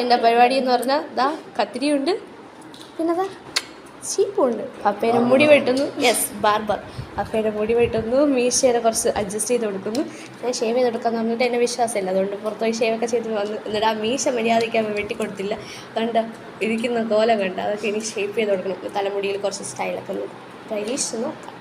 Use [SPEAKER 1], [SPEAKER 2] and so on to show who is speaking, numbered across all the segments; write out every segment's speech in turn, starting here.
[SPEAKER 1] എൻ്റെ പരിപാടി എന്ന് പറഞ്ഞാൽ ദാ കത്തിരിയുണ്ട്, പിന്നെ ദാ ചീപ്പുണ്ട്. പപ്പയുടെ മുടി വെട്ടുന്നു. Yes, barber. പപ്പയുടെ മുടി വെട്ടുന്നു, മീശയുടെ കുറച്ച് അഡ്ജസ്റ്റ് ചെയ്ത് കൊടുക്കുന്നു. ഞാൻ ഷേവ് ചെയ്ത് കൊടുക്കാമെന്ന് പറഞ്ഞിട്ട് എന്നെ വിശ്വാസമില്ല, അതുകൊണ്ട് പുറത്തുപോയി ഷേവൊക്കെ ചെയ്ത് വന്ന് എന്നിട്ട് ആ മീശ മര്യാദയ്ക്ക് വെട്ടിക്കൊടുത്തില്ല. അതുകൊണ്ട് ഇരിക്കുന്ന കോലം കണ്ട് അതൊക്കെ ഇനി ഷേപ്പ് ചെയ്ത് കൊടുക്കണം. തലമുടിയിൽ കുറച്ച് സ്റ്റൈലൊക്കെ പരീക്ഷിച്ച് നോക്കാം.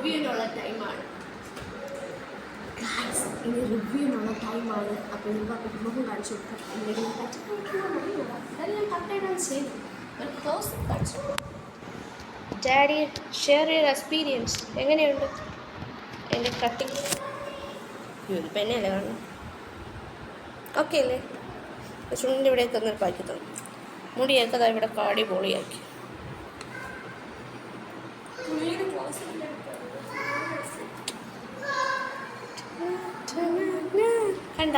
[SPEAKER 1] റിവ്യൂവിനുള്ള ടൈമാണ്, ഇനി റിവ്യൂവിനുള്ള ടൈമാണ്. അപ്പോൾ നിങ്ങൾ കുടുംബം കാണിച്ചു കൊടുക്കാം. എന്തെങ്കിലും ഞാൻ കറക്റ്റായിട്ടാണ് ചെയ്തു. ഒരു ക്ലോസ് കാണിച്ചു. ഡാഡി ഷെയർ യുവർ എക്സ്പീരിയൻസ്, എങ്ങനെയുണ്ട് എൻ്റെ കട്ടിങ്? ഇത് പെണ്ണല്ലേ കാണണം, ഓക്കെ അല്ലേ? ചുണ്ടിൻ്റെ ഇവിടെയൊക്കെ ഒന്ന് പാക്കി തന്നു, മുടിയൊക്കെ അതാ ഇവിടെ കാടി പൊളിയാക്കി. കണ്ട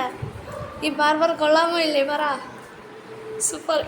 [SPEAKER 1] ഈ ബാർബർ കൊള്ളാമോ ഇല്ലേ? പറ, സൂപ്പർ.